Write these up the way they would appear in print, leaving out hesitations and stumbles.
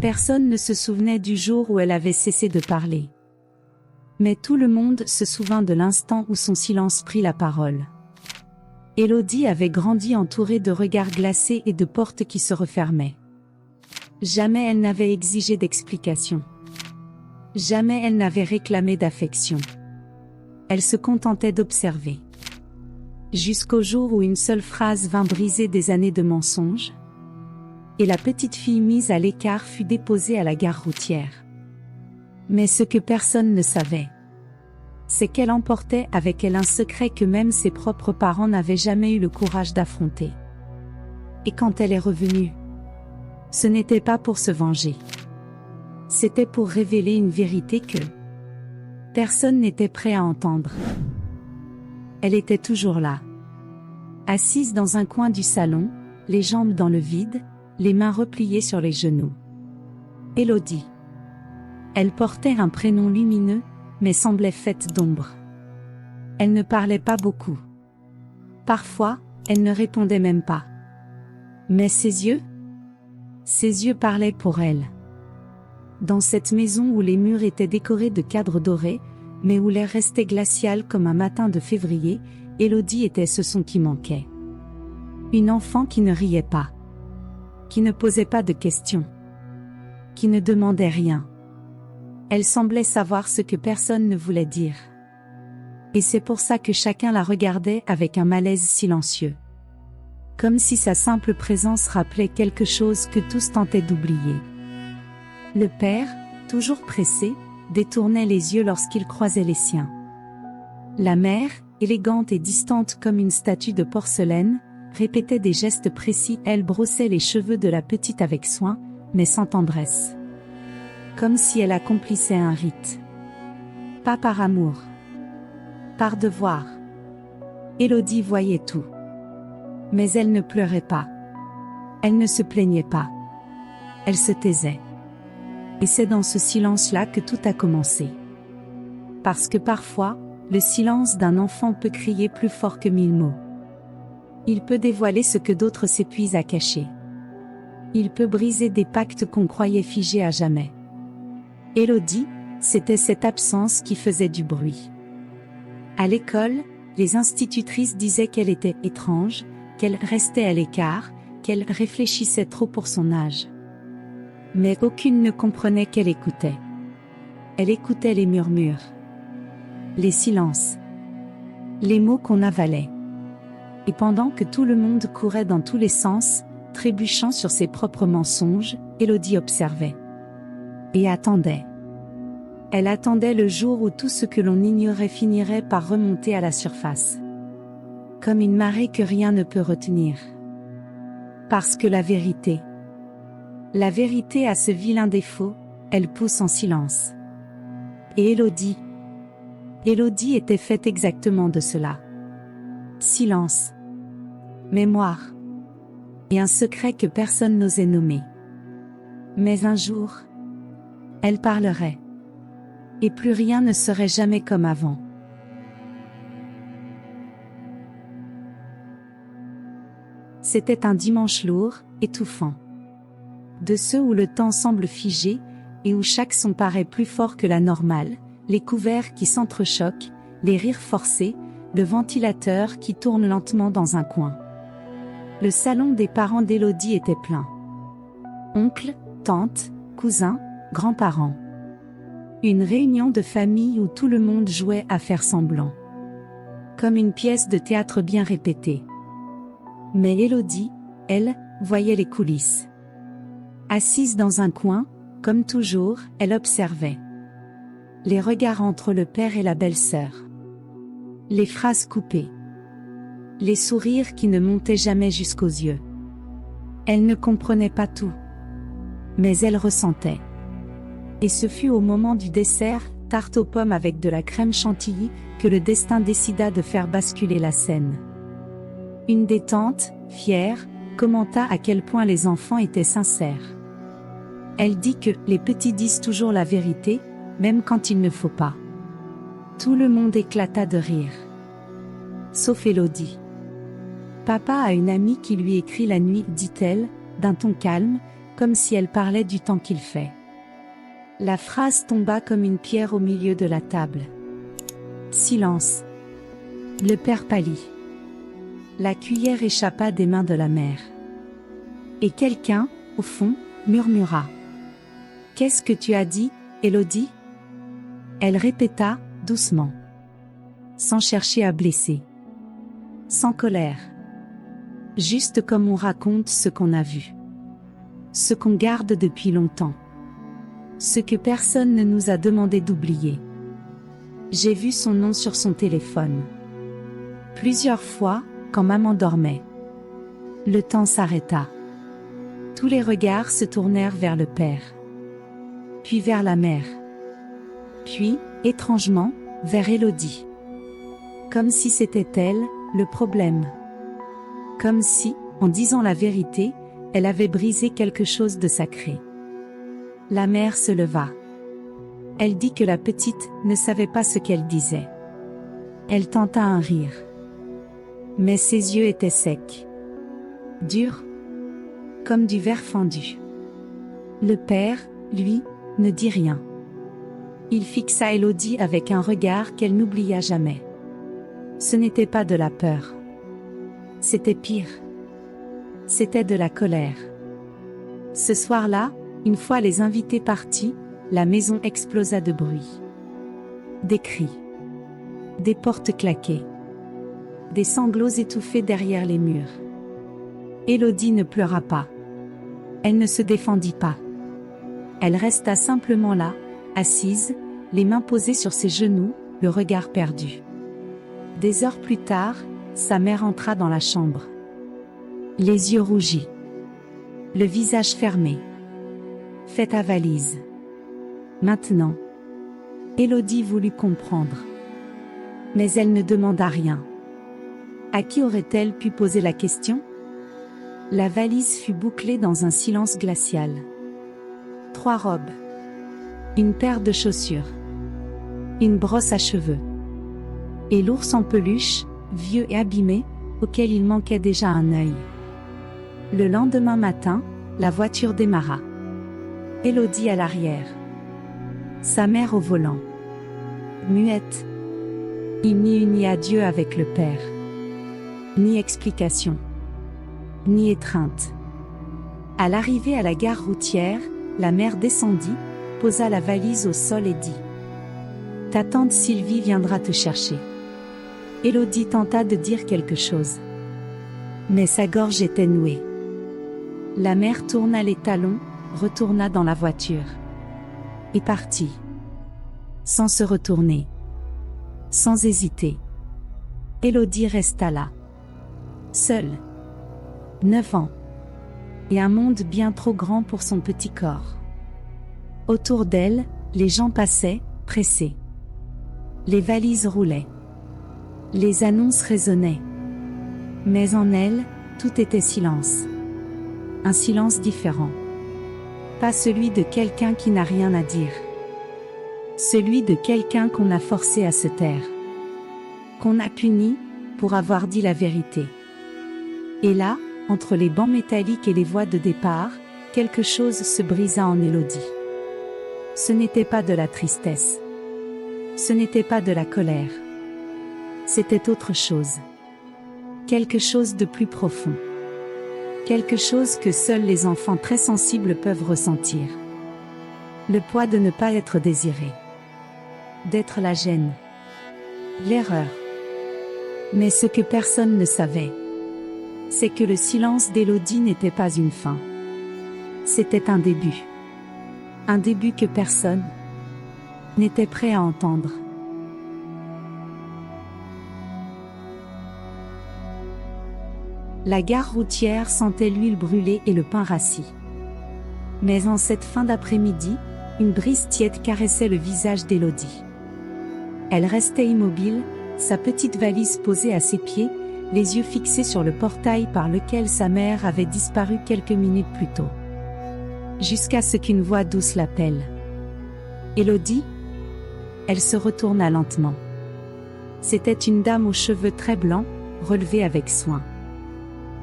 Personne ne se souvenait du jour où elle avait cessé de parler. Mais tout le monde se souvint de l'instant où son silence prit la parole. Élodie avait grandi entourée de regards glacés et de portes qui se refermaient. Jamais elle n'avait exigé d'explications. Jamais elle n'avait réclamé d'affection. Elle se contentait d'observer. Jusqu'au jour où une seule phrase vint briser des années de mensonges. Et la petite fille mise à l'écart fut déposée à la gare routière. Mais ce que personne ne savait, c'est qu'elle emportait avec elle un secret que même ses propres parents n'avaient jamais eu le courage d'affronter. Et quand elle est revenue, ce n'était pas pour se venger. C'était pour révéler une vérité que personne n'était prêt à entendre. Elle était toujours là, assise dans un coin du salon, les jambes dans le vide, les mains repliées sur les genoux. Élodie. Elle portait un prénom lumineux, mais semblait faite d'ombre. Elle ne parlait pas beaucoup. Parfois, elle ne répondait même pas. Mais ses yeux parlaient pour elle. Dans cette maison où les murs étaient décorés de cadres dorés, mais où l'air restait glacial comme un matin de février, Élodie était ce son qui manquait. Une enfant qui ne riait pas. Qui ne posait pas de questions. Qui ne demandait rien. Elle semblait savoir ce que personne ne voulait dire. Et c'est pour ça que chacun la regardait avec un malaise silencieux. Comme si sa simple présence rappelait quelque chose que tous tentaient d'oublier. Le père, toujours pressé, détournait les yeux lorsqu'il croisait les siens. La mère, élégante et distante comme une statue de porcelaine, répétait des gestes précis. Elle brossait les cheveux de la petite avec soin, mais sans tendresse. Comme si elle accomplissait un rite. Pas par amour. Par devoir. Élodie voyait tout. Mais elle ne pleurait pas. Elle ne se plaignait pas. Elle se taisait. Et c'est dans ce silence-là que tout a commencé. Parce que parfois, le silence d'un enfant peut crier plus fort que 1000 mots. Il peut dévoiler ce que d'autres s'épuisent à cacher. Il peut briser des pactes qu'on croyait figés à jamais. Élodie, c'était cette absence qui faisait du bruit. À l'école, les institutrices disaient qu'elle était étrange, qu'elle restait à l'écart, qu'elle réfléchissait trop pour son âge. Mais aucune ne comprenait qu'elle écoutait. Elle écoutait les murmures, les silences, les mots qu'on avalait. Et pendant que tout le monde courait dans tous les sens, trébuchant sur ses propres mensonges, Élodie observait. Et attendait. Elle attendait le jour où tout ce que l'on ignorait finirait par remonter à la surface. Comme une marée que rien ne peut retenir. Parce que la vérité a ce vilain défaut, elle pousse en silence. Et Élodie était faite exactement de cela. Silence. Mémoire. Et un secret que personne n'osait nommer. Mais un jour, elle parlerait. Et plus rien ne serait jamais comme avant. C'était un dimanche lourd, étouffant. De ceux où le temps semble figé, et où chaque son paraît plus fort que la normale, les couverts qui s'entrechoquent, les rires forcés, le ventilateur qui tourne lentement dans un coin. Le salon des parents d'Élodie était plein. Oncles, tantes, cousins, grands-parents. Une réunion de famille où tout le monde jouait à faire semblant. Comme une pièce de théâtre bien répétée. Mais Élodie, elle, voyait les coulisses. Assise dans un coin, comme toujours, elle observait. Les regards entre le père et la belle-sœur. Les phrases coupées. Les sourires qui ne montaient jamais jusqu'aux yeux. Elle ne comprenait pas tout. Mais elle ressentait. Et ce fut au moment du dessert, tarte aux pommes avec de la crème chantilly, que le destin décida de faire basculer la scène. Une des tantes, fière, commenta à quel point les enfants étaient sincères. Elle dit que les petits disent toujours la vérité, même quand il ne faut pas. Tout le monde éclata de rire. Sauf Élodie. Papa a une amie qui lui écrit la nuit, dit-elle, d'un ton calme, comme si elle parlait du temps qu'il fait. La phrase tomba comme une pierre au milieu de la table. Silence. Le père pâlit. La cuillère échappa des mains de la mère. Et quelqu'un, au fond, murmura. « Qu'est-ce que tu as dit, Élodie ?» Elle répéta, doucement. Sans chercher à blesser. Sans colère. Juste comme on raconte ce qu'on a vu. Ce qu'on garde depuis longtemps. Ce que personne ne nous a demandé d'oublier. J'ai vu son nom sur son téléphone. Plusieurs fois, quand maman dormait. Le temps s'arrêta. Tous les regards se tournèrent vers le père. Puis vers la mère. Puis, étrangement, vers Élodie. Comme si c'était elle, le problème. Comme si, en disant la vérité, elle avait brisé quelque chose de sacré. La mère se leva. Elle dit que la petite ne savait pas ce qu'elle disait. Elle tenta un rire. Mais ses yeux étaient secs. Durs. Comme du verre fendu. Le père, lui, ne dit rien. Il fixa Élodie avec un regard qu'elle n'oublia jamais. Ce n'était pas de la peur. C'était pire. C'était de la colère. Ce soir-là, une fois les invités partis, la maison explosa de bruit. Des cris. Des portes claquées. Des sanglots étouffés derrière les murs. Élodie ne pleura pas. Elle ne se défendit pas. Elle resta simplement là, assise, les mains posées sur ses genoux, le regard perdu. Des heures plus tard, sa mère entra dans la chambre. Les yeux rougis. Le visage fermé. Fais ta valise. Maintenant. Élodie voulut comprendre. Mais elle ne demanda rien. À qui aurait-elle pu poser la question? La valise fut bouclée dans un silence glacial. 3 robes. Une paire de chaussures. Une brosse à cheveux. Et l'ours en peluche, vieux et abîmé, auquel il manquait déjà un œil. Le lendemain matin, la voiture démarra. Élodie à l'arrière. Sa mère au volant. Muette. Il n'y eut ni adieu avec le père. Ni explication. Ni étreinte. À l'arrivée à la gare routière, la mère descendit, posa la valise au sol et dit « Ta tante Sylvie viendra te chercher. » Élodie tenta de dire quelque chose. Mais sa gorge était nouée. La mère tourna les talons, retourna dans la voiture. Et partit. Sans se retourner. Sans hésiter. Élodie resta là. Seule. 9 ans. Et un monde bien trop grand pour son petit corps. Autour d'elle, les gens passaient, pressés. Les valises roulaient. Les annonces résonnaient. Mais en elle, tout était silence. Un silence différent. Pas celui de quelqu'un qui n'a rien à dire. Celui de quelqu'un qu'on a forcé à se taire. Qu'on a puni, pour avoir dit la vérité. Et là, entre les bancs métalliques et les voies de départ, quelque chose se brisa en Élodie. Ce n'était pas de la tristesse. Ce n'était pas de la colère. C'était autre chose. Quelque chose de plus profond. Quelque chose que seuls les enfants très sensibles peuvent ressentir. Le poids de ne pas être désiré. D'être la gêne. L'erreur. Mais ce que personne ne savait, c'est que le silence d'Élodie n'était pas une fin. C'était un début. Un début que personne n'était prêt à entendre. La gare routière sentait l'huile brûlée et le pain rassis. Mais en cette fin d'après-midi, une brise tiède caressait le visage d'Élodie. Elle restait immobile, sa petite valise posée à ses pieds, les yeux fixés sur le portail par lequel sa mère avait disparu quelques minutes plus tôt. Jusqu'à ce qu'une voix douce l'appelle. « Élodie ?» Elle se retourna lentement. C'était une dame aux cheveux très blancs, relevés avec soin.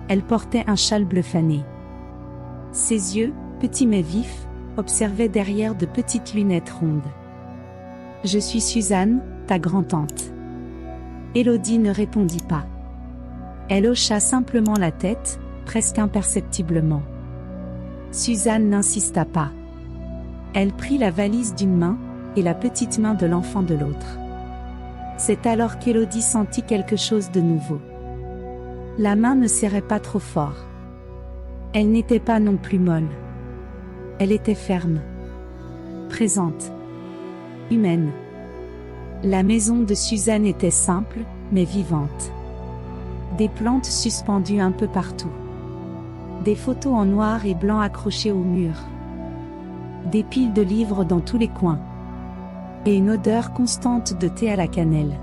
Elle portait un châle bleu fané. Ses yeux, petits mais vifs, observait derrière de petites lunettes rondes. « Je suis Suzanne, ta grand-tante. » Élodie ne répondit pas. Elle hocha simplement la tête, presque imperceptiblement. Suzanne n'insista pas. Elle prit la valise d'une main, et la petite main de l'enfant de l'autre. C'est alors qu'Élodie sentit quelque chose de nouveau. La main ne serrait pas trop fort. Elle n'était pas non plus molle. Elle était ferme. Présente. Humaine. La maison de Suzanne était simple, mais vivante. Des plantes suspendues un peu partout. Des photos en noir et blanc accrochées au mur. Des piles de livres dans tous les coins. Et une odeur constante de thé à la cannelle.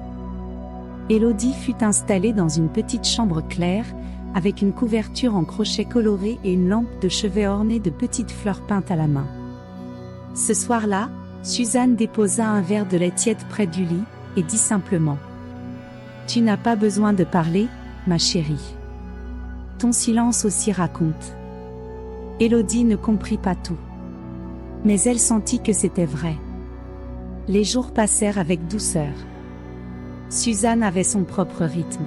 Élodie fut installée dans une petite chambre claire, avec une couverture en crochet coloré et une lampe de chevet ornée de petites fleurs peintes à la main. Ce soir-là, Suzanne déposa un verre de lait tiède près du lit, et dit simplement : « Tu n'as pas besoin de parler, ma chérie. Ton silence aussi raconte. » Élodie ne comprit pas tout. Mais elle sentit que c'était vrai. Les jours passèrent avec douceur. Suzanne avait son propre rythme.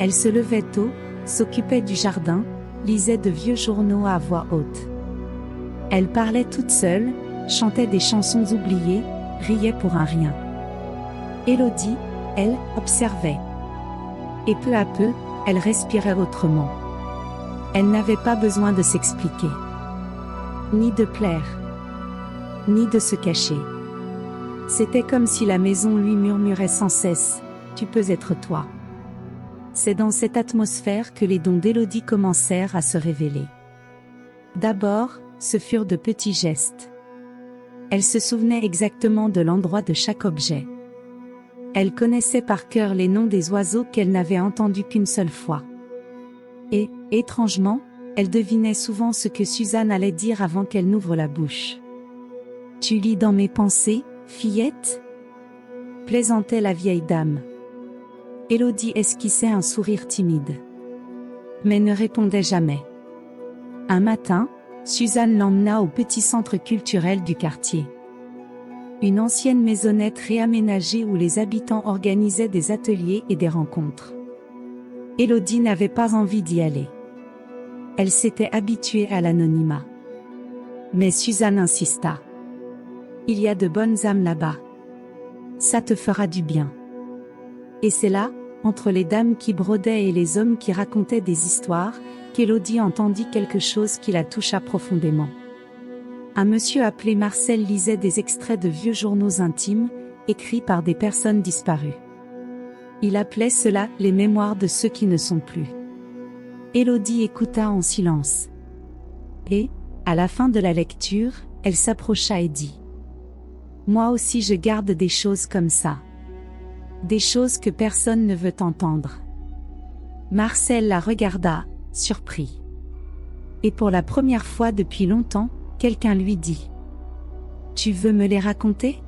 Elle se levait tôt, s'occupait du jardin, lisait de vieux journaux à voix haute. Elle parlait toute seule, chantait des chansons oubliées, riait pour un rien. Élodie, elle, observait. Et peu à peu, elle respirait autrement. Elle n'avait pas besoin de s'expliquer. Ni de plaire. Ni de se cacher. C'était comme si la maison lui murmurait sans cesse : « Tu peux être toi. » C'est dans cette atmosphère que les dons d'Élodie commencèrent à se révéler. D'abord, ce furent de petits gestes. Elle se souvenait exactement de l'endroit de chaque objet. Elle connaissait par cœur les noms des oiseaux qu'elle n'avait entendus qu'une seule fois. Et, étrangement, elle devinait souvent ce que Suzanne allait dire avant qu'elle n'ouvre la bouche. « Tu lis dans mes pensées, fillette ?» plaisantait la vieille dame. Élodie esquissait un sourire timide. Mais ne répondait jamais. Un matin, Suzanne l'emmena au petit centre culturel du quartier. Une ancienne maisonnette réaménagée où les habitants organisaient des ateliers et des rencontres. Élodie n'avait pas envie d'y aller. Elle s'était habituée à l'anonymat. Mais Suzanne insista. « Il y a de bonnes âmes là-bas. Ça te fera du bien. » Et c'est là, entre les dames qui brodaient et les hommes qui racontaient des histoires, qu'Élodie entendit quelque chose qui la toucha profondément. Un monsieur appelé Marcel lisait des extraits de vieux journaux intimes, écrits par des personnes disparues. Il appelait cela les mémoires de ceux qui ne sont plus. Élodie écouta en silence. Et, à la fin de la lecture, elle s'approcha et dit : « Moi aussi je garde des choses comme ça. Des choses que personne ne veut entendre. » Marcel la regarda, surpris. Et pour la première fois depuis longtemps, quelqu'un lui dit : « Tu veux me les raconter ? »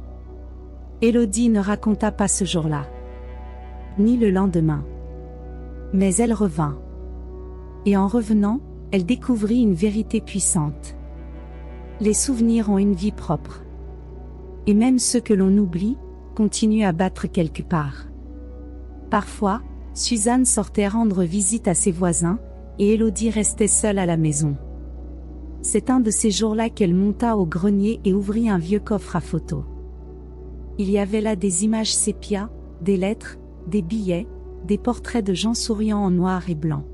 Élodie ne raconta pas ce jour-là. Ni le lendemain. Mais elle revint. Et en revenant, elle découvrit une vérité puissante. Les souvenirs ont une vie propre. Et même ceux que l'on oublie, continuent à battre quelque part. Parfois, Suzanne sortait rendre visite à ses voisins, et Élodie restait seule à la maison. C'est un de ces jours-là qu'elle monta au grenier et ouvrit un vieux coffre à photos. Il y avait là des images sépia, des lettres, des billets, des portraits de gens souriant en noir et blanc.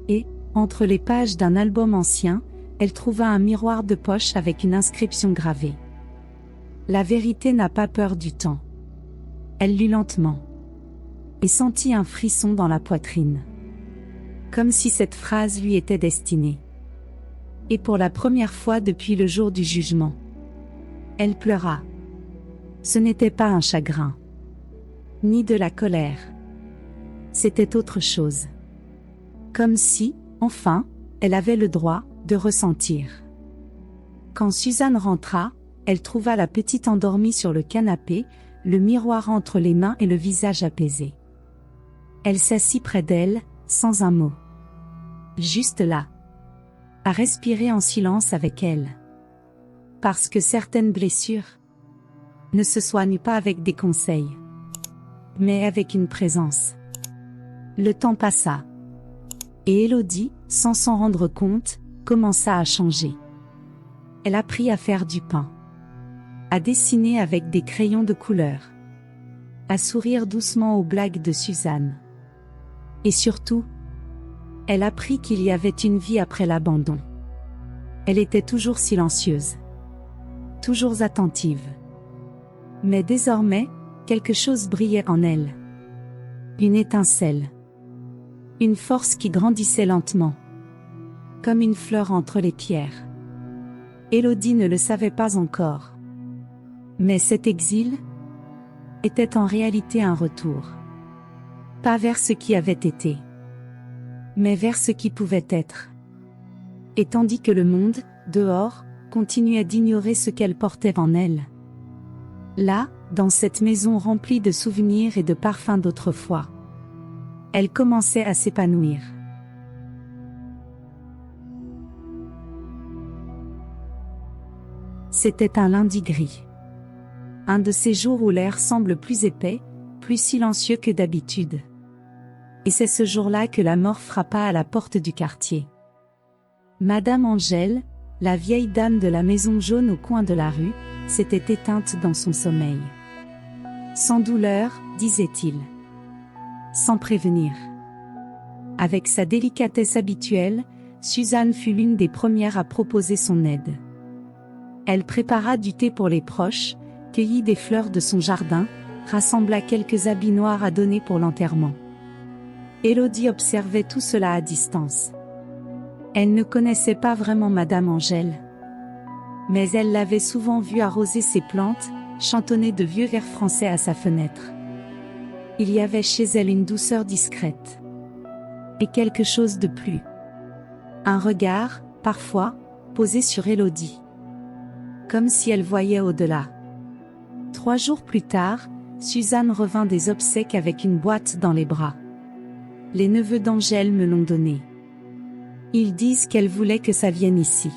Et, entre les pages d'un album ancien, elle trouva un miroir de poche avec une inscription gravée. La vérité n'a pas peur du temps. Elle lut lentement. Et sentit un frisson dans la poitrine. Comme si cette phrase lui était destinée. Et pour la première fois depuis le jour du jugement. Elle pleura. Ce n'était pas un chagrin. Ni de la colère. C'était autre chose. Comme si, enfin, elle avait le droit de ressentir. Quand Suzanne rentra, elle trouva la petite endormie sur le canapé, le miroir entre les mains et le visage apaisé. Elle s'assit près d'elle, sans un mot. Juste là. à respirer en silence avec elle. Parce que certaines blessures ne se soignent pas avec des conseils, mais avec une présence. Le temps passa. Et Élodie, sans s'en rendre compte, commença à changer. Elle apprit à faire du pain, à dessiner avec des crayons de couleur, à sourire doucement aux blagues de Suzanne. Et surtout, elle apprit qu'il y avait une vie après l'abandon. Elle était toujours silencieuse, toujours attentive. Mais désormais, quelque chose brillait en elle. Une étincelle. Une force qui grandissait lentement, comme une fleur entre les pierres. Élodie ne le savait pas encore. Mais cet exil était en réalité un retour. Pas vers ce qui avait été, mais vers ce qui pouvait être. Et tandis que le monde, dehors, continuait d'ignorer ce qu'elle portait en elle. Là, dans cette maison remplie de souvenirs et de parfums d'autrefois, elle commençait à s'épanouir. C'était un lundi gris. Un de ces jours où l'air semble plus épais, plus silencieux que d'habitude. Et c'est ce jour-là que la mort frappa à la porte du quartier. Madame Angèle, la vieille dame de la maison jaune au coin de la rue, s'était éteinte dans son sommeil. Sans douleur, disait-il. Sans prévenir. Avec sa délicatesse habituelle, Suzanne fut l'une des premières à proposer son aide. Elle prépara du thé pour les proches, cueillit des fleurs de son jardin, rassembla quelques habits noirs à donner pour l'enterrement. Élodie observait tout cela à distance. Elle ne connaissait pas vraiment Madame Angèle. Mais elle l'avait souvent vue arroser ses plantes, chantonner de vieux vers français à sa fenêtre. Il y avait chez elle une douceur discrète. Et quelque chose de plus. Un regard, parfois, posé sur Élodie. Comme si elle voyait au-delà. 3 jours plus tard, Suzanne revint des obsèques avec une boîte dans les bras. Les neveux d'Angèle me l'ont donnée. Ils disent qu'elle voulait que ça vienne ici.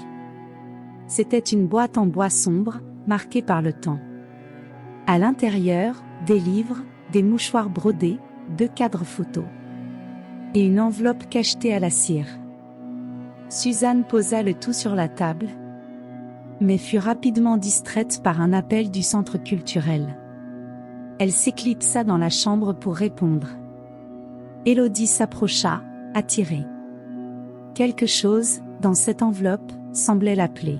C'était une boîte en bois sombre, marquée par le temps. À l'intérieur, des livres, des mouchoirs brodés, 2 cadres photos. Et une enveloppe cachetée à la cire. Suzanne posa le tout sur la table, mais fut rapidement distraite par un appel du centre culturel. Elle s'éclipsa dans la chambre pour répondre. Élodie s'approcha, attirée. Quelque chose, dans cette enveloppe, semblait l'appeler.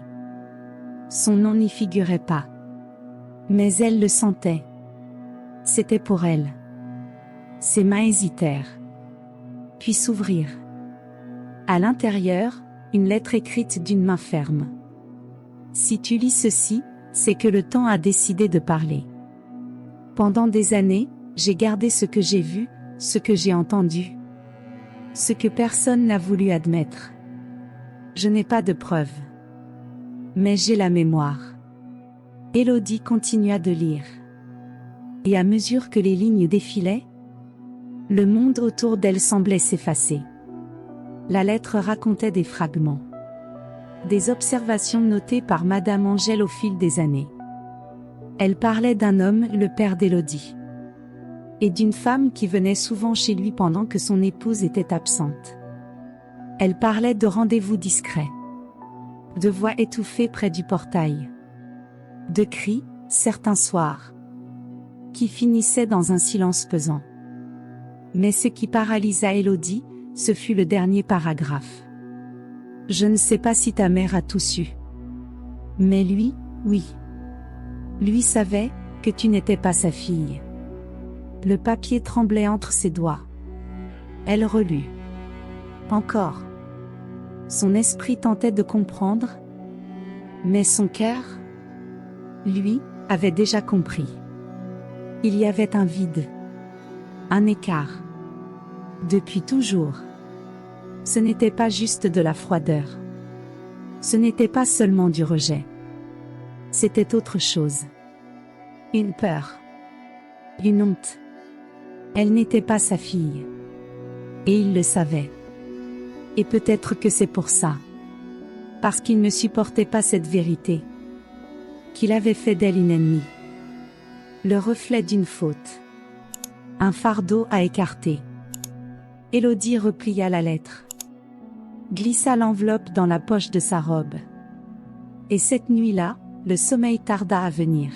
Son nom n'y figurait pas. Mais elle le sentait. C'était pour elle. Ses mains hésitèrent. Puis s'ouvrirent. À l'intérieur, une lettre écrite d'une main ferme. Si tu lis ceci, c'est que le temps a décidé de parler. Pendant des années, j'ai gardé ce que j'ai vu, ce que j'ai entendu. Ce que personne n'a voulu admettre. Je n'ai pas de preuves. Mais j'ai la mémoire. Élodie continua de lire. Et à mesure que les lignes défilaient, le monde autour d'elle semblait s'effacer. La lettre racontait des fragments. Des observations notées par Madame Angèle au fil des années. Elle parlait d'un homme, le père d'Élodie. Et d'une femme qui venait souvent chez lui pendant que son épouse était absente. Elle parlait de rendez-vous discrets. De voix étouffées près du portail. De cris, certains soirs. Qui finissaient dans un silence pesant. Mais ce qui paralysa Élodie, ce fut le dernier paragraphe. Je ne sais pas si ta mère a tout su. Mais lui, oui. Lui savait que tu n'étais pas sa fille. Le papier tremblait entre ses doigts. Elle relut. Encore. Son esprit tentait de comprendre. Mais son cœur, lui, avait déjà compris. Il y avait un vide. Un écart. Depuis toujours. Ce n'était pas juste de la froideur. Ce n'était pas seulement du rejet. C'était autre chose. Une peur. Une honte. Elle n'était pas sa fille. Et il le savait. Et peut-être que c'est pour ça parce qu'il ne supportait pas cette vérité, qu'il avait fait d'elle une ennemie. Le reflet d'une faute. Un fardeau à écarter. Élodie replia la lettre. Glissa l'enveloppe dans la poche de sa robe. Et cette nuit-là, le sommeil tarda à venir.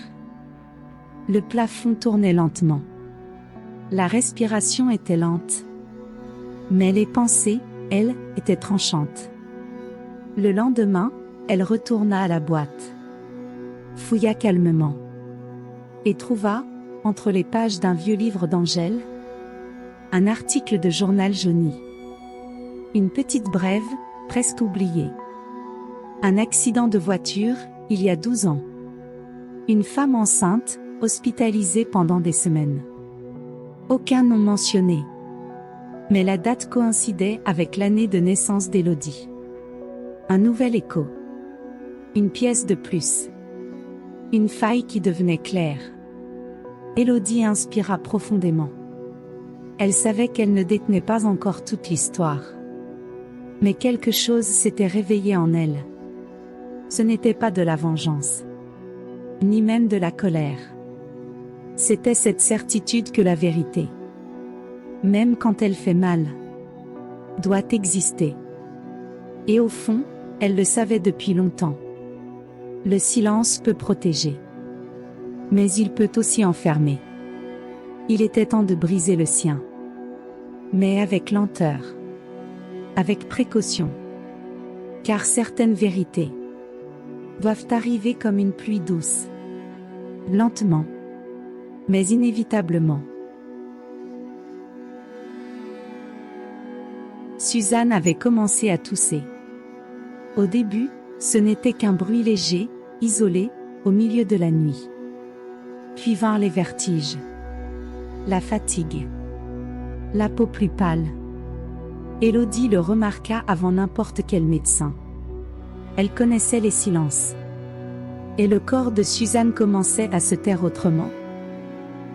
Le plafond tournait lentement. La respiration était lente. Mais les pensées, elles, étaient tranchantes. Le lendemain, elle retourna à la boîte. Fouilla calmement. Et trouva, entre les pages d'un vieux livre d'Angèle, un article de journal jauni. Une petite brève, presque oubliée. Un accident de voiture, il y a 12 ans. Une femme enceinte, hospitalisée pendant des semaines. Aucun nom mentionné. Mais la date coïncidait avec l'année de naissance d'Élodie. Un nouvel écho. Une pièce de plus. Une faille qui devenait claire. Élodie inspira profondément. Elle savait qu'elle ne détenait pas encore toute l'histoire. Mais quelque chose s'était réveillé en elle. Ce n'était pas de la vengeance. Ni même de la colère. C'était cette certitude que la vérité, même quand elle fait mal, doit exister. Et au fond, elle le savait depuis longtemps. Le silence peut protéger. Mais il peut aussi enfermer. Il était temps de briser le sien. Mais avec lenteur. Avec précaution. Car certaines vérités doivent arriver comme une pluie douce. Lentement. Mais inévitablement. Suzanne avait commencé à tousser. Au début, ce n'était qu'un bruit léger, isolé, au milieu de la nuit. Puis vinrent les vertiges. La fatigue. La peau plus pâle. Élodie le remarqua avant n'importe quel médecin. Elle connaissait les silences. Et le corps de Suzanne commençait à se taire autrement.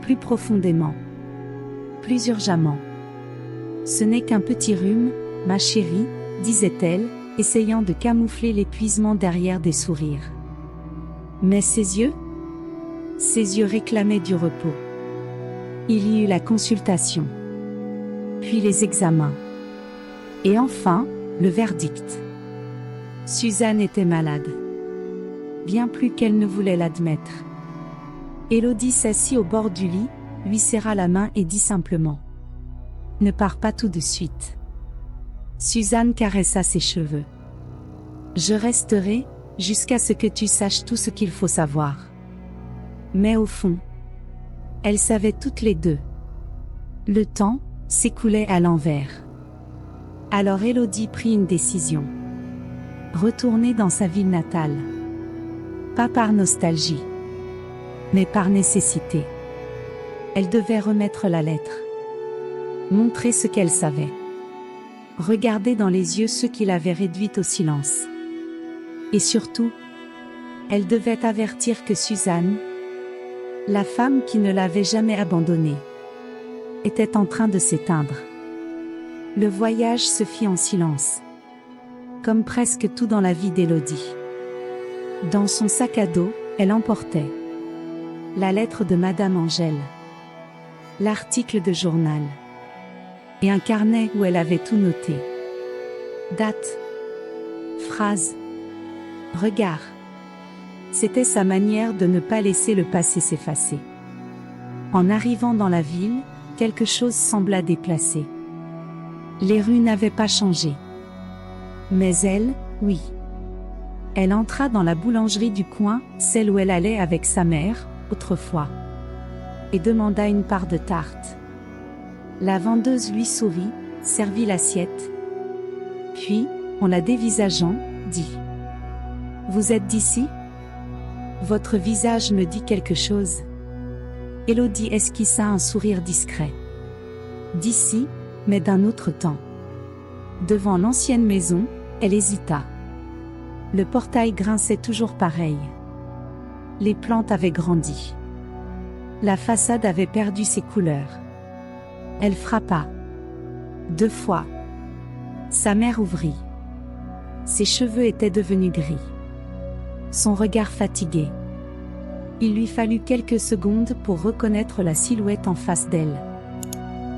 Plus profondément. Plus urgemment. Ce n'est qu'un petit rhume, ma chérie, disait-elle, essayant de camoufler l'épuisement derrière des sourires. Mais ses yeux réclamaient du repos. Il y eut la consultation. Puis les examens. Et enfin, le verdict. Suzanne était malade. Bien plus qu'elle ne voulait l'admettre. Élodie s'assit au bord du lit, lui serra la main et dit simplement. Ne pars pas tout de suite. Suzanne caressa ses cheveux. Je resterai, jusqu'à ce que tu saches tout ce qu'il faut savoir. Mais au fond, elles savaient toutes les deux. Le temps s'écoulait à l'envers. Alors Élodie prit une décision. Retourner dans sa ville natale. Pas par nostalgie, mais par nécessité. Elle devait remettre la lettre. Montrer ce qu'elle savait. Regarder dans les yeux ceux qui l'avaient réduite au silence. Et surtout, elle devait avertir que Suzanne, la femme qui ne l'avait jamais abandonnée, était en train de s'éteindre. Le voyage se fit en silence. Comme presque tout dans la vie d'Élodie. Dans son sac à dos, elle emportait la lettre de Madame Angèle, l'article de journal, et un carnet où elle avait tout noté. Date, phrase, regard. C'était sa manière de ne pas laisser le passé s'effacer. En arrivant dans la ville, quelque chose sembla déplacé. Les rues n'avaient pas changé. Mais elle, oui. Elle entra dans la boulangerie du coin, celle où elle allait avec sa mère, autrefois, et demanda une part de tarte. La vendeuse lui sourit, servit l'assiette. Puis, en la dévisageant, dit « Vous êtes d'ici ? Votre visage me dit quelque chose. » Élodie esquissa un sourire discret. D'ici, mais d'un autre temps. Devant l'ancienne maison, elle hésita. Le portail grinçait toujours pareil. Les plantes avaient grandi. La façade avait perdu ses couleurs. Elle frappa. 2 fois. Sa mère ouvrit. Ses cheveux étaient devenus gris. Son regard fatigué. Il lui fallut quelques secondes pour reconnaître la silhouette en face d'elle.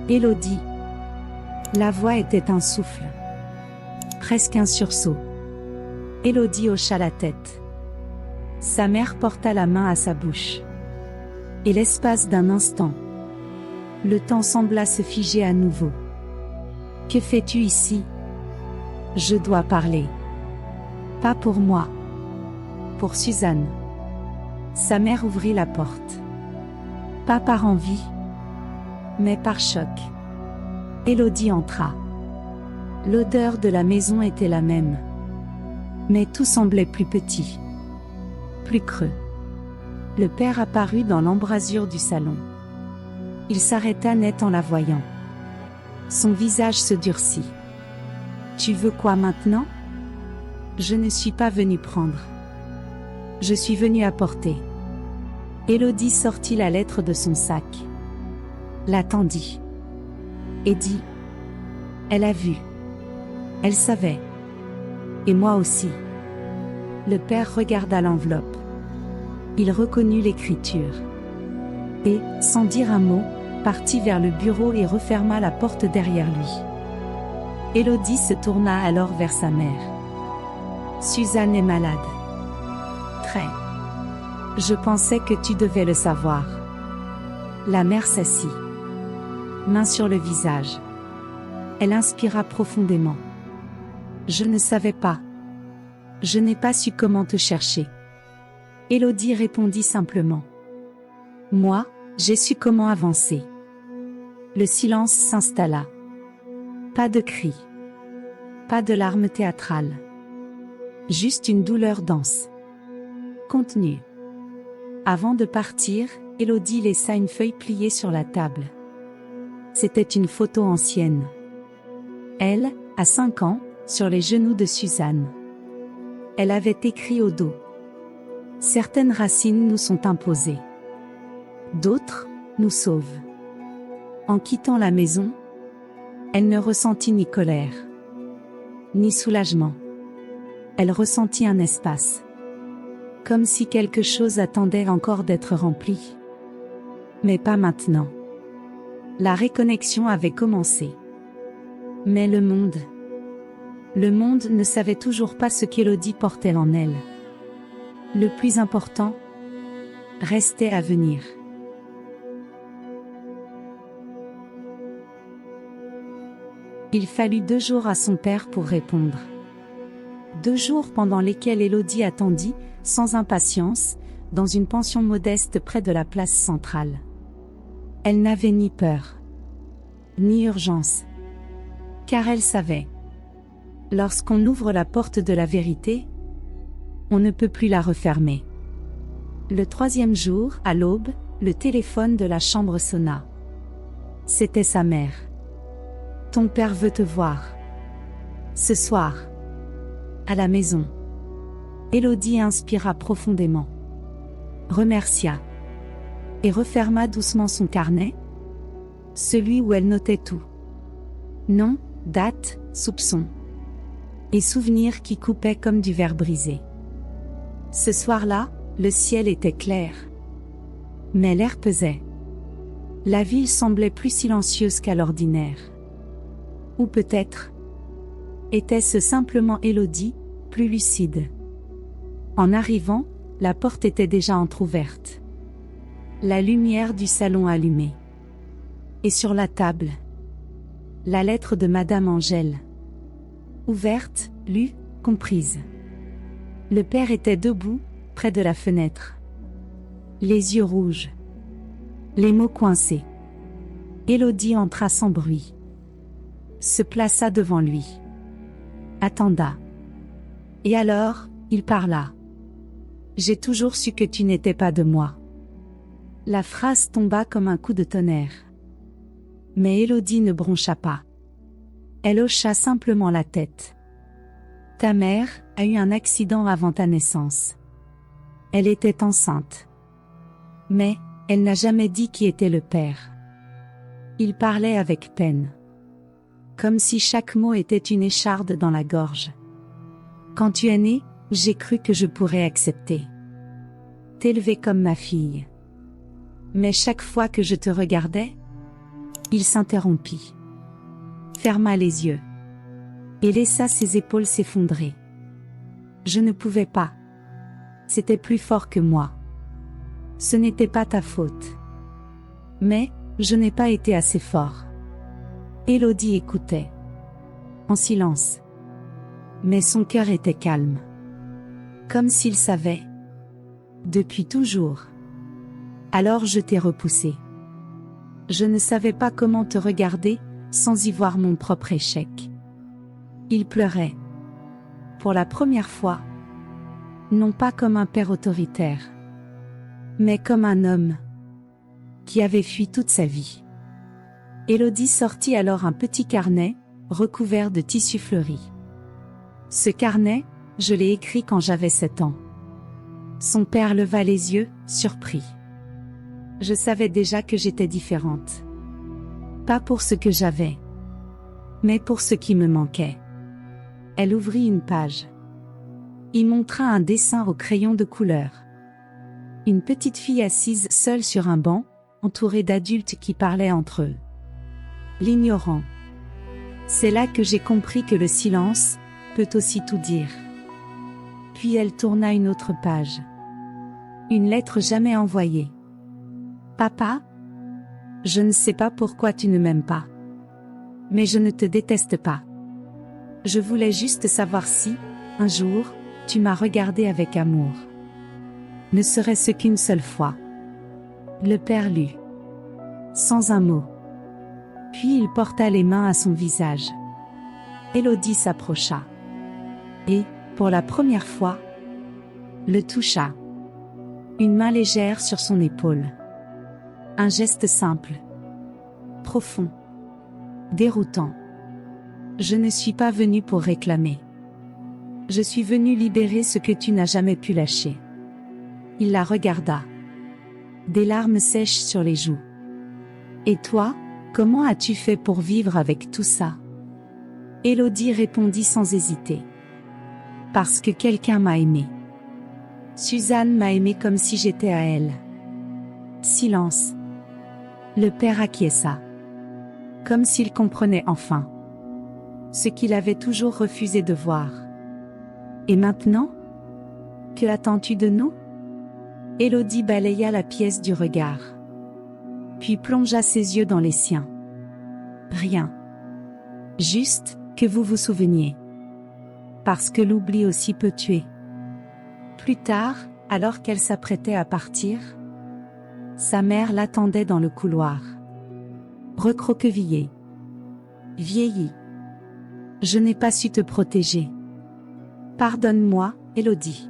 Élodie. La voix était un souffle. Presque un sursaut. Élodie hocha la tête. Sa mère porta la main à sa bouche. Et l'espace d'un instant, le temps sembla se figer à nouveau. « Que fais-tu ici ? Je dois parler. Pas pour moi. Pour Suzanne. » Sa mère ouvrit la porte. Pas par envie, mais par choc. Élodie entra. L'odeur de la maison était la même. Mais tout semblait plus petit. Plus creux. Le père apparut dans l'embrasure du salon. Il s'arrêta net en la voyant. Son visage se durcit. « Tu veux quoi maintenant ? Je ne suis pas venue prendre. Je suis venue apporter. » Élodie sortit la lettre de son sac. La tendit. Et dit. Elle a vu. Elle savait. Et moi aussi. Le père regarda l'enveloppe. Il reconnut l'écriture. Et, sans dire un mot, partit vers le bureau et referma la porte derrière lui. Élodie se tourna alors vers sa mère. Suzanne est malade. Très. Je pensais que tu devais le savoir. La mère s'assit. Main sur le visage. Elle inspira profondément. Je ne savais pas. Je n'ai pas su comment te chercher. Élodie répondit simplement. Moi, j'ai su comment avancer. Le silence s'installa. Pas de cris. Pas de larmes théâtrales. Juste une douleur dense. Contenue. Avant de partir, Élodie laissa une feuille pliée sur la table. C'était une photo ancienne. Elle, à 5 ans, sur les genoux de Suzanne. Elle avait écrit au dos. Certaines racines nous sont imposées. D'autres, nous sauvent. En quittant la maison, elle ne ressentit ni colère, ni soulagement. Elle ressentit un espace. Comme si quelque chose attendait encore d'être rempli. Mais pas maintenant. La réconnexion avait commencé. Mais le monde ne savait toujours pas ce qu'Élodie portait en elle. Le plus important restait à venir. Il fallut 2 jours à son père pour répondre. 2 jours pendant lesquels Élodie attendit, sans impatience, dans une pension modeste près de la place centrale. Elle n'avait ni peur, ni urgence. Car elle savait. Lorsqu'on ouvre la porte de la vérité, on ne peut plus la refermer. Le 3e jour, à l'aube, le téléphone de la chambre sonna. C'était sa mère. « Ton père veut te voir. Ce soir. À la maison. » Élodie inspira profondément. Remercia. Et referma doucement son carnet. Celui où elle notait tout. Nom, date, soupçon. Et souvenirs qui coupaient comme du verre brisé. Ce soir-là, le ciel était clair. Mais l'air pesait. La ville semblait plus silencieuse qu'à l'ordinaire. Ou peut-être était-ce simplement Élodie, plus lucide. En arrivant, la porte était déjà entr'ouverte. La lumière du salon allumée. Et sur la table, la lettre de Madame Angèle. Ouverte, lue, comprise. Le père était debout, près de la fenêtre. Les yeux rouges. Les mots coincés. Élodie entra sans bruit. Se plaça devant lui. Attenda. Et alors, il parla. « J'ai toujours su que tu n'étais pas de moi. » La phrase tomba comme un coup de tonnerre. Mais Élodie ne broncha pas. Elle hocha simplement la tête. « Ta mère a eu un accident avant ta naissance. Elle était enceinte. Mais, elle n'a jamais dit qui était le père. » Il parlait avec peine. Comme si chaque mot était une écharde dans la gorge. Quand tu es née, j'ai cru que je pourrais accepter t'élever comme ma fille. Mais chaque fois que je te regardais, il s'interrompit, ferma les yeux et laissa ses épaules s'effondrer. Je ne pouvais pas. C'était plus fort que moi. Ce n'était pas ta faute. Mais, je n'ai pas été assez fort. Élodie écoutait, en silence. Mais son cœur était calme. Comme s'il savait. Depuis toujours. Alors je t'ai repoussé. Je ne savais pas comment te regarder, sans y voir mon propre échec. Il pleurait. Pour la première fois. Non pas comme un père autoritaire. Mais comme un homme. Qui avait fui toute sa vie. Élodie sortit alors un petit carnet, recouvert de tissu fleuri. Ce carnet, je l'ai écrit quand j'avais 7 ans. Son père leva les yeux, surpris. Je savais déjà que j'étais différente. Pas pour ce que j'avais, mais pour ce qui me manquait. Elle ouvrit une page. Il montra un dessin au crayon de couleur. Une petite fille assise seule sur un banc, entourée d'adultes qui parlaient entre eux. L'ignorant. C'est là que j'ai compris que le silence peut aussi tout dire. Puis elle tourna une autre page. Une lettre jamais envoyée. Papa, je ne sais pas pourquoi tu ne m'aimes pas. Mais je ne te déteste pas. Je voulais juste savoir si, un jour, tu m'as regardé avec amour. Ne serait-ce qu'une seule fois. Le père lut. Sans un mot. Puis il porta les mains à son visage. Élodie s'approcha. Et, pour la première fois, le toucha. Une main légère sur son épaule. Un geste simple. Profond. Déroutant. Je ne suis pas venu pour réclamer. Je suis venu libérer ce que tu n'as jamais pu lâcher. Il la regarda. Des larmes sèches sur les joues. Et toi, comment as-tu fait pour vivre avec tout ça? Élodie répondit sans hésiter. Parce que quelqu'un m'a aimé. Suzanne m'a aimé comme si j'étais à elle. Silence. Le père acquiesça. Comme s'il comprenait enfin. Ce qu'il avait toujours refusé de voir. Et maintenant? Que attends-tu de nous? Élodie balaya la pièce du regard. Puis plongea ses yeux dans les siens. Rien. Juste, que vous vous souveniez. Parce que l'oubli aussi peut tuer. Plus tard, alors qu'elle s'apprêtait à partir, sa mère l'attendait dans le couloir. Recroquevillée. Vieillie. Je n'ai pas su te protéger. Pardonne-moi, Élodie.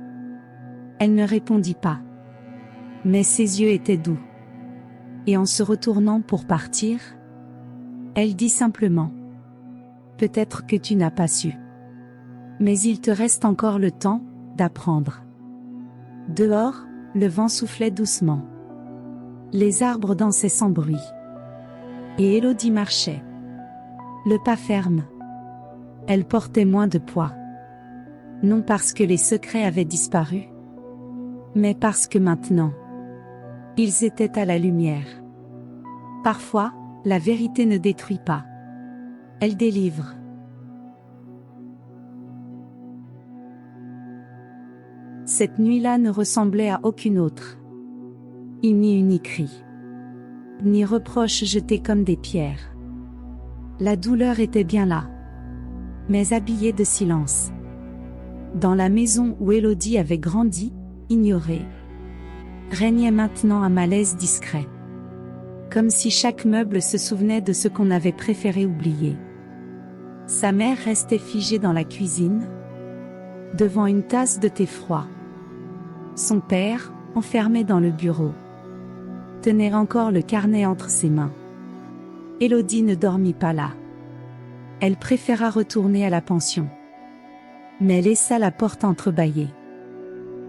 Elle ne répondit pas. Mais ses yeux étaient doux. Et en se retournant pour partir, elle dit simplement. Peut-être que tu n'as pas su. Mais il te reste encore le temps d'apprendre. Dehors, le vent soufflait doucement. Les arbres dansaient sans bruit. Et Élodie marchait. Le pas ferme. Elle portait moins de poids. Non parce que les secrets avaient disparu, mais parce que maintenant, ils étaient à la lumière. Parfois, la vérité ne détruit pas. Elle délivre. Cette nuit-là ne ressemblait à aucune autre. Il n'y eut ni cri, ni reproches jetés comme des pierres. La douleur était bien là, mais habillée de silence. Dans la maison où Élodie avait grandi, ignorée, régnait maintenant un malaise discret. Comme si chaque meuble se souvenait de ce qu'on avait préféré oublier. Sa mère restait figée dans la cuisine, devant une tasse de thé froid. Son père, enfermé dans le bureau, tenait encore le carnet entre ses mains. Élodie ne dormit pas là. Elle préféra retourner à la pension. Mais laissa la porte entrebâillée.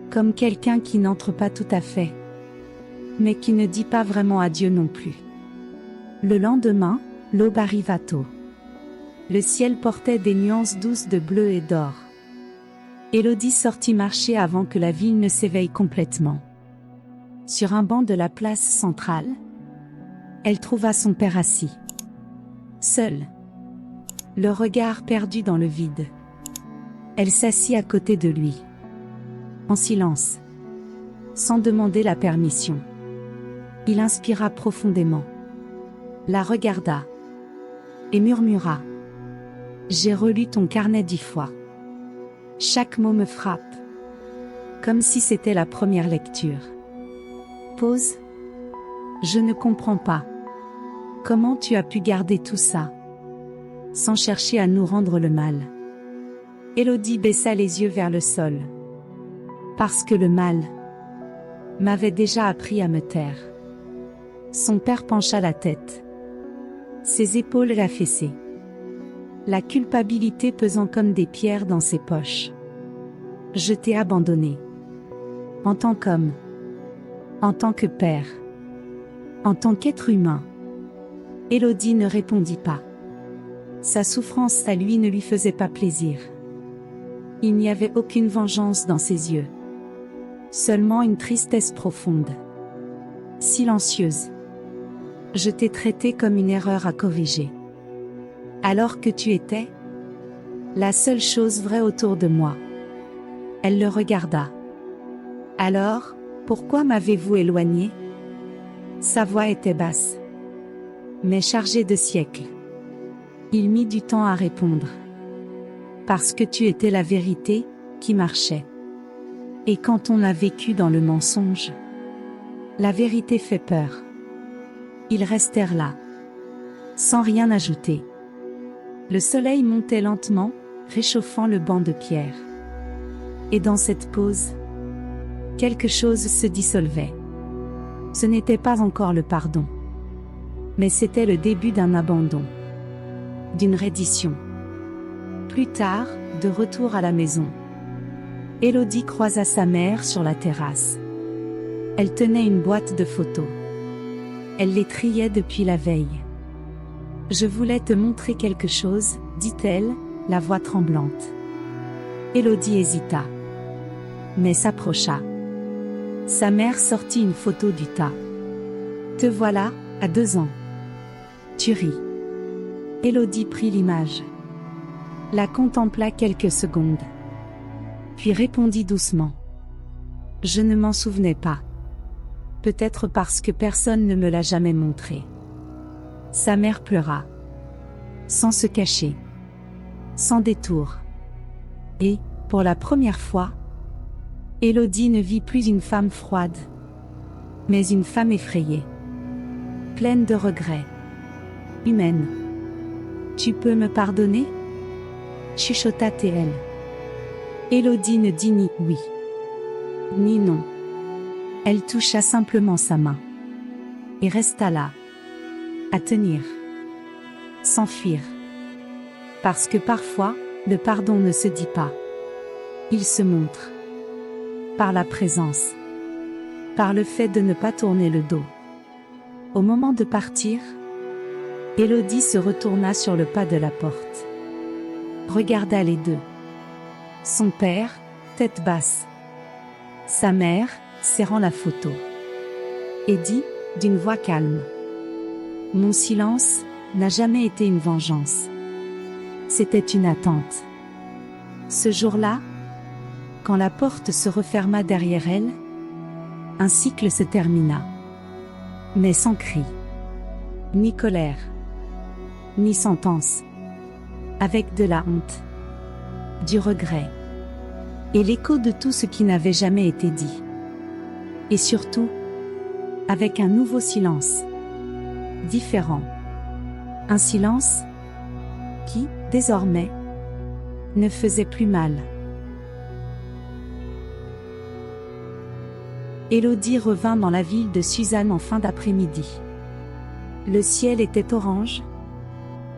Comme quelqu'un qui n'entre pas tout à fait, mais qui ne dit pas vraiment adieu non plus. Le lendemain, l'aube arriva tôt. Le ciel portait des nuances douces de bleu et d'or. Élodie sortit marcher avant que la ville ne s'éveille complètement. Sur un banc de la place centrale, elle trouva son père assis. Seul. Le regard perdu dans le vide. Elle s'assit à côté de lui. En silence. Sans demander la permission. Il inspira profondément. La regarda. Et murmura. J'ai relu ton carnet 10 fois. Chaque mot me frappe. Comme si c'était la première lecture. Pause. Je ne comprends pas. Comment tu as pu garder tout ça? Sans chercher à nous rendre le mal. Élodie baissa les yeux vers le sol. Parce que le mal m'avait déjà appris à me taire. Son père pencha la tête. Ses épaules l'affaissaient. La culpabilité pesant comme des pierres dans ses poches. Je t'ai abandonné. En tant qu'homme. En tant que père. En tant qu'être humain. Élodie ne répondit pas. Sa souffrance à lui ne lui faisait pas plaisir. Il n'y avait aucune vengeance dans ses yeux. Seulement une tristesse profonde. Silencieuse. Je t'ai traité comme une erreur à corriger. Alors que tu étais la seule chose vraie autour de moi. Elle le regarda. Alors, pourquoi m'avez-vous éloigné? Sa voix était basse, mais chargée de siècles. Il mit du temps à répondre. Parce que tu étais la vérité, qui marchait. Et quand on a vécu dans le mensonge, la vérité fait peur. Ils restèrent là, sans rien ajouter. Le soleil montait lentement, réchauffant le banc de pierre. Et dans cette pause, quelque chose se dissolvait. Ce n'était pas encore le pardon. Mais c'était le début d'un abandon. D'une reddition. Plus tard, de retour à la maison. Élodie croisa sa mère sur la terrasse. Elle tenait une boîte de photos. Elle les triait depuis la veille. Je voulais te montrer quelque chose, dit-elle, la voix tremblante. Élodie hésita. Mais s'approcha. Sa mère sortit une photo du tas. Te voilà, à 2 ans. Tu ris. Élodie prit l'image. La contempla quelques secondes. Puis répondit doucement. Je ne m'en souvenais pas. Peut-être parce que personne ne me l'a jamais montré. Sa mère pleura. Sans se cacher. Sans détour. Et, pour la première fois, Élodie ne vit plus une femme froide, mais une femme effrayée. Pleine de regrets. Humaine. Tu peux me pardonner? Chuchota-t-elle. Élodie ne dit ni oui, ni non. Elle toucha simplement sa main. Et resta là. À tenir. S'enfuir. Parce que parfois, le pardon ne se dit pas. Il se montre. Par la présence. Par le fait de ne pas tourner le dos. Au moment de partir, Élodie se retourna sur le pas de la porte. Regarda les deux. Son père, tête basse. Sa mère, serrant la photo. Et dit, d'une voix calme. Mon silence n'a jamais été une vengeance. C'était une attente. Ce jour-là, quand la porte se referma derrière elle, un cycle se termina. Mais sans cri. Ni colère. Ni sentence. Avec de la honte. Du regret. Et l'écho de tout ce qui n'avait jamais été dit. Et surtout, avec un nouveau silence. Différent. Un silence qui, désormais, ne faisait plus mal. Élodie revint dans la ville de Suzanne en fin d'après-midi. Le ciel était orange,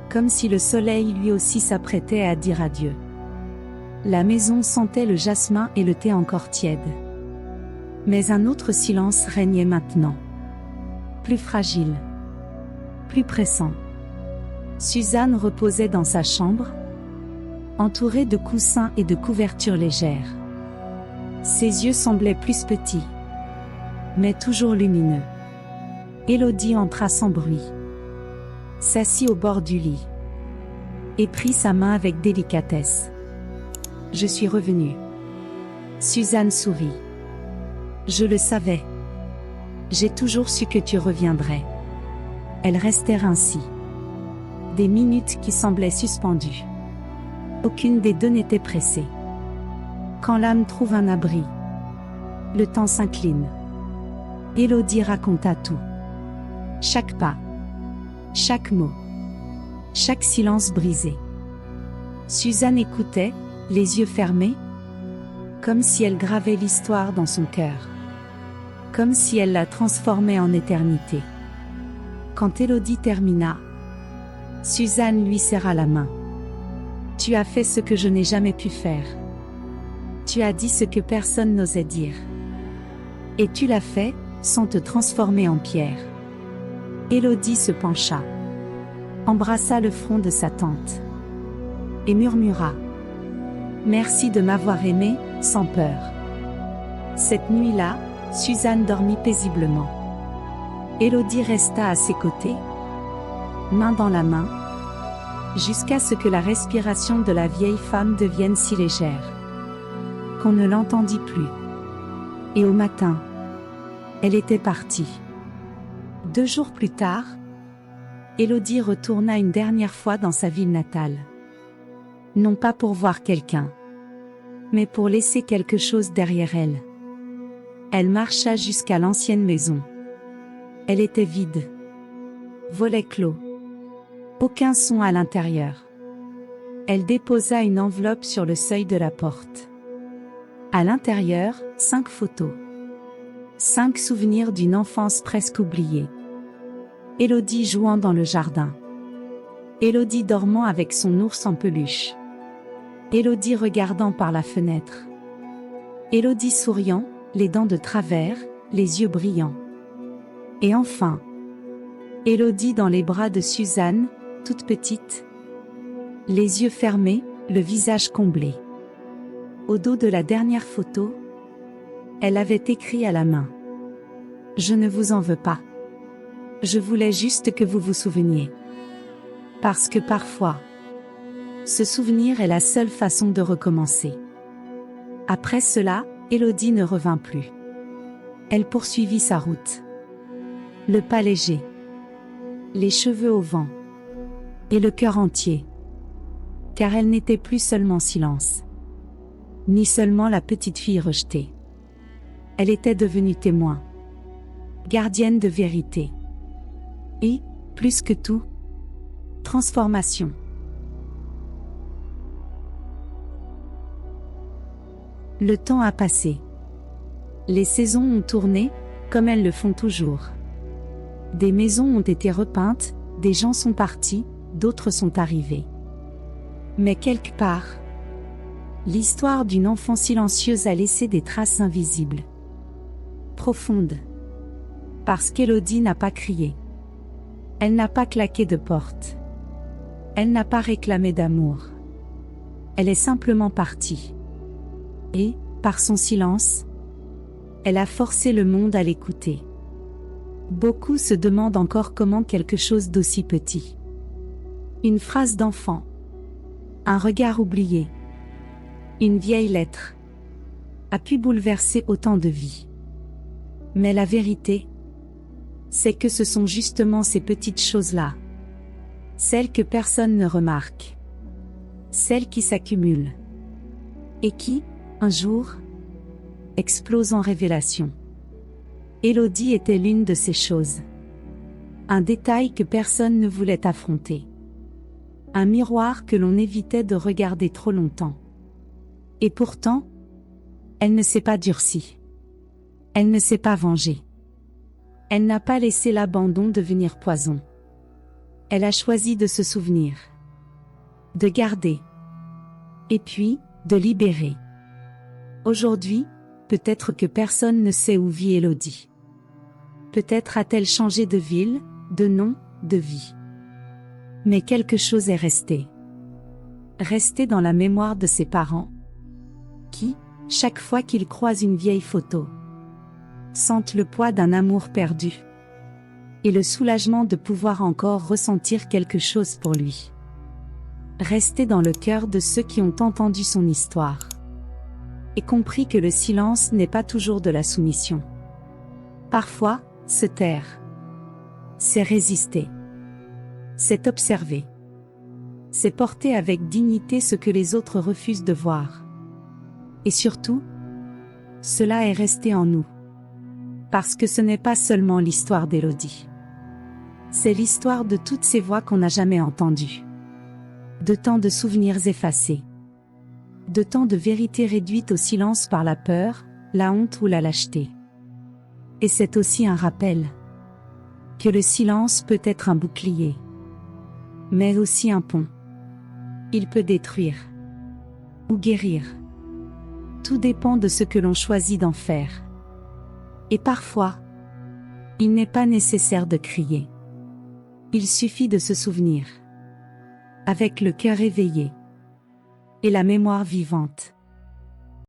comme si le soleil lui aussi s'apprêtait à dire adieu. La maison sentait le jasmin et le thé encore tiède. Mais un autre silence régnait maintenant. Plus fragile. Plus pressant. Suzanne reposait dans sa chambre, entouré de coussins et de couvertures légères. Ses yeux semblaient plus petits, mais toujours lumineux. Élodie entra sans bruit, s'assit au bord du lit, et prit sa main avec délicatesse. « Je suis revenue. » Suzanne sourit. « Je le savais. J'ai toujours su que tu reviendrais. » Elles restèrent ainsi. Des minutes qui semblaient suspendues. Aucune des deux n'était pressée. Quand l'âme trouve un abri, le temps s'incline. Élodie raconta tout. Chaque pas, chaque mot, chaque silence brisé. Suzanne écoutait, les yeux fermés, comme si elle gravait l'histoire dans son cœur, comme si elle la transformait en éternité. Quand Élodie termina, Suzanne lui serra la main. « Tu as fait ce que je n'ai jamais pu faire. Tu as dit ce que personne n'osait dire. Et tu l'as fait, sans te transformer en pierre. » Élodie se pencha, embrassa le front de sa tante, et murmura « Merci de m'avoir aimé, sans peur. » Cette nuit-là, Suzanne dormit paisiblement. Élodie resta à ses côtés, main dans la main, jusqu'à ce que la respiration de la vieille femme devienne si légère qu'on ne l'entendit plus. Et au matin, elle était partie. 2 jours plus tard, Élodie retourna une dernière fois dans sa ville natale. Non pas pour voir quelqu'un, mais pour laisser quelque chose derrière elle. Elle marcha jusqu'à l'ancienne maison. Elle était vide. Volets clos. Aucun son à l'intérieur. Elle déposa une enveloppe sur le seuil de la porte. À l'intérieur, 5 photos. 5 souvenirs d'une enfance presque oubliée. Élodie jouant dans le jardin. Élodie dormant avec son ours en peluche. Élodie regardant par la fenêtre. Élodie souriant, les dents de travers, les yeux brillants. Et enfin, Élodie dans les bras de Suzanne, toute petite. Les yeux fermés, le visage comblé. Au dos de la dernière photo, elle avait écrit à la main. « Je ne vous en veux pas. Je voulais juste que vous vous souveniez. Parce que parfois, se souvenir est la seule façon de recommencer. » Après cela, Élodie ne revint plus. Elle poursuivit sa route. Le pas léger, les cheveux au vent, et le cœur entier. Car elle n'était plus seulement silence, ni seulement la petite fille rejetée. Elle était devenue témoin, gardienne de vérité. Et, plus que tout, transformation. Le temps a passé. Les saisons ont tourné, comme elles le font toujours. Des maisons ont été repeintes, des gens sont partis, d'autres sont arrivés. Mais quelque part, l'histoire d'une enfant silencieuse a laissé des traces invisibles. Profondes. Parce qu'Élodie n'a pas crié. Elle n'a pas claqué de porte. Elle n'a pas réclamé d'amour. Elle est simplement partie. Et, par son silence, elle a forcé le monde à l'écouter. Beaucoup se demandent encore comment quelque chose d'aussi petit, une phrase d'enfant, un regard oublié, une vieille lettre, a pu bouleverser autant de vies. Mais la vérité, c'est que ce sont justement ces petites choses-là, celles que personne ne remarque, celles qui s'accumulent, et qui, un jour, explosent en révélation. Élodie était l'une de ces choses. Un détail que personne ne voulait affronter. Un miroir que l'on évitait de regarder trop longtemps. Et pourtant, elle ne s'est pas durcie. Elle ne s'est pas vengée. Elle n'a pas laissé l'abandon devenir poison. Elle a choisi de se souvenir. De garder. Et puis, de libérer. Aujourd'hui, peut-être que personne ne sait où vit Élodie. Peut-être a-t-elle changé de ville, de nom, de vie. Mais quelque chose est resté. rester dans la mémoire de ses parents, qui, chaque fois qu'ils croisent une vieille photo, sentent le poids d'un amour perdu, et le soulagement de pouvoir encore ressentir quelque chose pour lui. Rester dans le cœur de ceux qui ont entendu son histoire, et compris que le silence n'est pas toujours de la soumission. Parfois, se taire, c'est résister, c'est observer, c'est porter avec dignité ce que les autres refusent de voir. Et surtout, cela est resté en nous. Parce que ce n'est pas seulement l'histoire d'Élodie. C'est l'histoire de toutes ces voix qu'on n'a jamais entendues. De tant de souvenirs effacés. De tant de vérités réduites au silence par la peur, la honte ou la lâcheté. Et c'est aussi un rappel que le silence peut être un bouclier, mais aussi un pont. Il peut détruire ou guérir. Tout dépend de ce que l'on choisit d'en faire. Et parfois, il n'est pas nécessaire de crier. Il suffit de se souvenir, avec le cœur éveillé et la mémoire vivante.